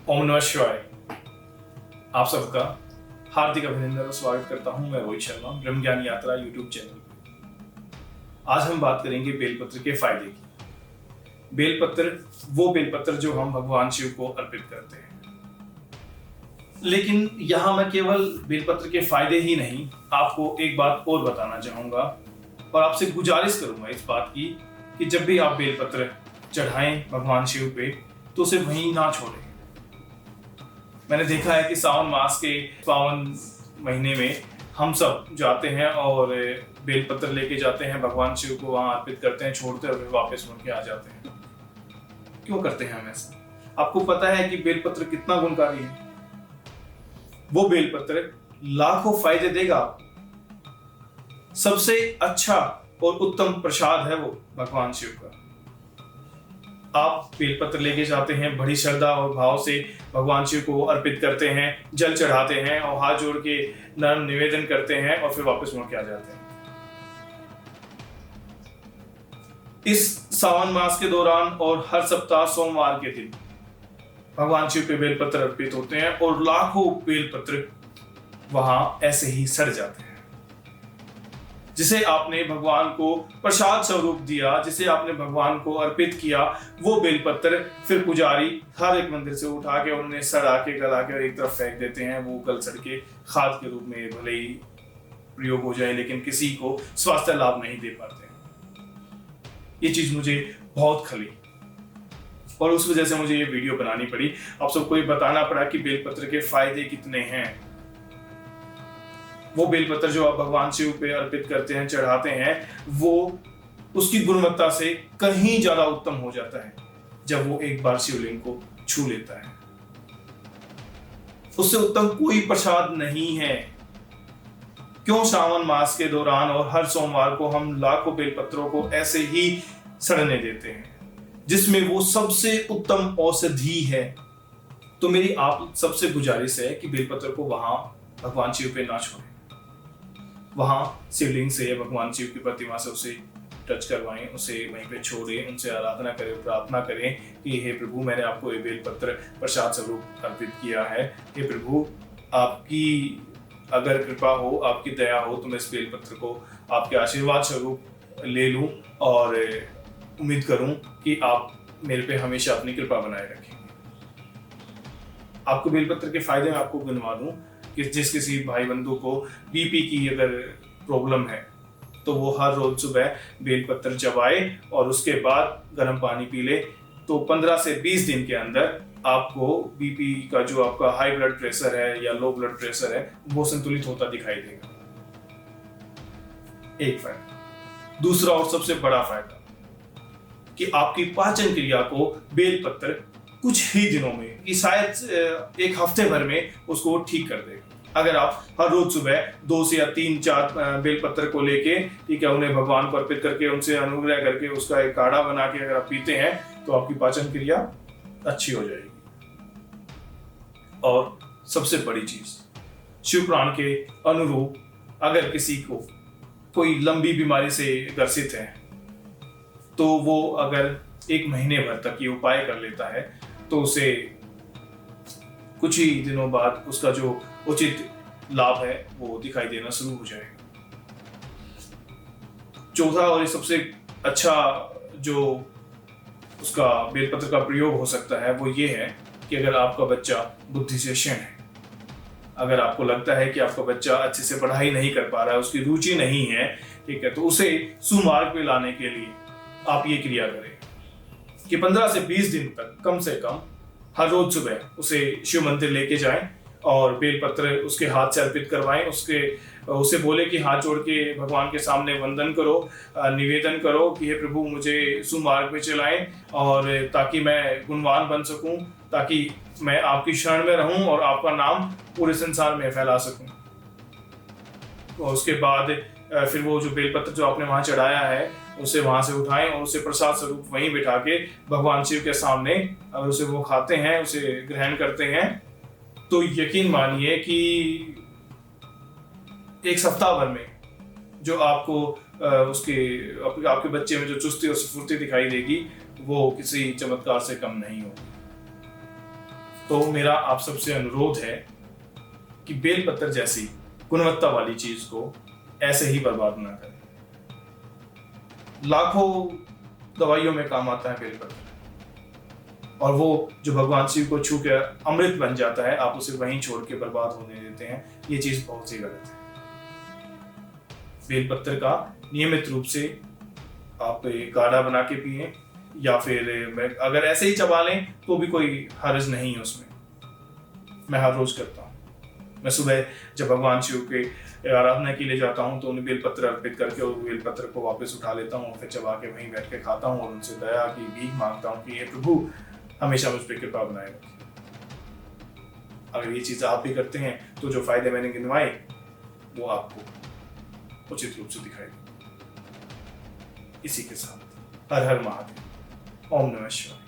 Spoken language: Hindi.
ओम नमः शिवाय। आप सबका हार्दिक अभिनंदन और स्वागत करता हूं। मैं रोहित शर्मा, ब्रह्म ज्ञान यात्रा यूट्यूब चैनल पे। आज हम बात करेंगे बेलपत्र के फायदे की। बेलपत्र वो बेलपत्र जो हम भगवान शिव को अर्पित करते हैं। लेकिन यहां मैं केवल बेलपत्र के फायदे ही नहीं, आपको एक बात और बताना चाहूंगा और आपसे गुजारिश करूंगा इस बात की कि जब भी आप बेलपत्र चढ़ाएं भगवान शिव पे तो उसे वहीं ना छोड़ें। मैंने देखा है कि सावन मास के पावन महीने में हम सब जाते हैं और बेलपत्र लेके जाते हैं, भगवान शिव को वहां अर्पित करते हैं, छोड़ते हैं और फिर वापस मुड़ के आ जाते हैं। क्यों करते हैं हम ऐसा? आपको पता है कि बेलपत्र कितना गुणकारी है? वो बेलपत्र लाखों फायदे देगा। सबसे अच्छा और उत्तम प्रसाद है वो भगवान शिव का। आप बेलपत्र लेके जाते हैं, बड़ी श्रद्धा और भाव से भगवान शिव को अर्पित करते हैं, जल चढ़ाते हैं और हाथ जोड़ के नर्म निवेदन करते हैं और फिर वापस मुड़ के आ जाते हैं। इस सावन मास के दौरान और हर सप्ताह सोमवार के दिन भगवान शिव पे बेलपत्र अर्पित होते हैं और लाखों बेलपत्र वहां ऐसे ही सड़ जाते हैं। जिसे आपने भगवान को प्रसाद स्वरूप दिया, जिसे आपने भगवान को अर्पित किया, वो बेलपत्र फिर पुजारी हर एक मंदिर से उठा के उन्हें सड़ा के गला के एक तरफ फेंक देते हैं। वो गल सड़ के खाद के रूप में भले ही प्रयोग हो जाए, लेकिन किसी को स्वास्थ्य लाभ नहीं दे पाते। ये चीज मुझे बहुत खली और उस वजह से मुझे ये वीडियो बनानी पड़ी। आप सबको ये बताना पड़ा कि बेलपत्र के फायदे कितने हैं। वो बेलपत्र जो आप भगवान शिव पे अर्पित करते हैं, चढ़ाते हैं, वो उसकी गुणवत्ता से कहीं ज्यादा उत्तम हो जाता है जब वो एक बार शिवलिंग को छू लेता है। उससे उत्तम कोई प्रसाद नहीं है। क्यों श्रावण मास के दौरान और हर सोमवार को हम लाखों बेलपत्रों को ऐसे ही सड़ने देते हैं, जिसमें वो सबसे उत्तम औषधि है। तो मेरी आप सबसे गुजारिश है कि बेलपत्र को वहां भगवान शिव पे ना छोड़ें। वहां शिवलिंग से, भगवान शिव की प्रतिमा से उसे टच करवाएं, उसे वहीं पे छोड़ें, उनसे आराधना करें, प्रार्थना करें कि हे प्रभु, मैंने आपको ये बेलपत्र प्रसाद स्वरूप अर्पित किया है। हे प्रभु, आपकी अगर कृपा हो, आपकी दया हो तो मैं इस बेलपत्र को आपके आशीर्वाद स्वरूप ले लूं और उम्मीद करूं कि आप मेरे पे हमेशा अपनी कृपा बनाए रखेंगे। आपको बेलपत्र के फायदे मैं आपको गिनवा दूं कि जिस किसी भाई बंधु को बीपी की अगर प्रॉब्लम है तो वो हर रोज सुबह बेलपत्र चबाए और उसके बाद गर्म पानी पी ले, तो 15 से 20 दिन के अंदर आपको बीपी का जो आपका हाई ब्लड प्रेशर है या लो ब्लड प्रेशर है वो संतुलित होता दिखाई देगा। एक फायदा। दूसरा और सबसे बड़ा फायदा कि आपकी पाचन क्रिया को बेलपत्र कुछ ही दिनों में, कि शायद एक हफ्ते भर में उसको ठीक कर देगा। अगर आप हर रोज सुबह 2 से या 3-4 बेलपत्र को लेके, ठीक है, उन्हें भगवान को अर्पित करके, उनसे अनुग्रह करके उसका एक काढ़ा बना के अगर आप पीते हैं तो आपकी पाचन क्रिया अच्छी हो जाएगी। और सबसे बड़ी चीज, शिव पुराण के अनुरूप अगर किसी को कोई लंबी बीमारी से ग्रसित है तो वो अगर 1 महीने भर तक ये उपाय कर लेता है तो उसे कुछ ही दिनों बाद उसका जो उचित लाभ है वो दिखाई देना शुरू हो जाएगा। चौथा और सबसे अच्छा जो उसका बेलपत्र का प्रयोग हो सकता है वो ये है कि अगर आपका बच्चा बुद्धि से क्षीण है, अगर आपको लगता है कि आपका बच्चा अच्छे से पढ़ाई नहीं कर पा रहा है, उसकी रुचि नहीं है, ठीक है, तो उसे सुमार्ग पे लाने के लिए आप ये क्रिया करें कि 15 से 20 दिन तक कम से कम हर रोज सुबह उसे शिव मंदिर लेके जाएं और बेलपत्र उसके हाथ से अर्पित करवाएं। उसे बोले कि हाथ जोड़ के भगवान के सामने वंदन करो, निवेदन करो कि हे प्रभु, मुझे सुमार्ग पे चलाएं और ताकि मैं गुणवान बन सकूं, ताकि मैं आपकी शरण में रहूं और आपका नाम पूरे संसार में फैला सकूं। और उसके बाद फिर वो जो बेलपत्र जो आपने वहां चढ़ाया है उसे वहां से उठाएं और उसे प्रसाद स्वरूप वहीं बिठा के भगवान शिव के सामने अगर उसे वो खाते हैं, उसे ग्रहण करते हैं, तो यकीन मानिए कि एक सप्ताह भर में जो आपको आपके बच्चे में जो चुस्ती और स्फूर्ति दिखाई देगी वो किसी चमत्कार से कम नहीं होगी। तो मेरा आप सबसे अनुरोध है कि बेलपत्र जैसी गुणवत्ता वाली चीज को ऐसे ही बर्बाद ना करें। लाखों दवाइयों में काम आता है बेलपत्र, और वो जो भगवान शिव को छू के अमृत बन जाता है, आप उसे वहीं छोड़ के बर्बाद होने देते हैं। ये चीज बहुत ही गलत है। बेलपत्र का नियमित रूप से आप काढ़ा बना के पिए, या फिर अगर ऐसे ही चबा लें तो भी कोई हर्ज नहीं है उसमें। मैं हर रोज करता हूँ। मैं सुबह जब भगवान शिव के आराधना के लिए जाता हूँ तो उन्हें बेलपत्र अर्पित करके और बेलपत्र को वापस उठा लेता हूँ, फिर चबा के वहीं बैठ के खाता हूँ और उनसे दया की भीख मांगता हूँ कि हे प्रभु हमेशा मुझ पर कृपा बनाए रखें। अगर ये चीज आप भी करते हैं तो जो फायदे मैंने गिनवाए वो आपको उचित रूप से दिखाई देंगे। इसी के साथ हर हर महादेव, ओम नमः शिवाय।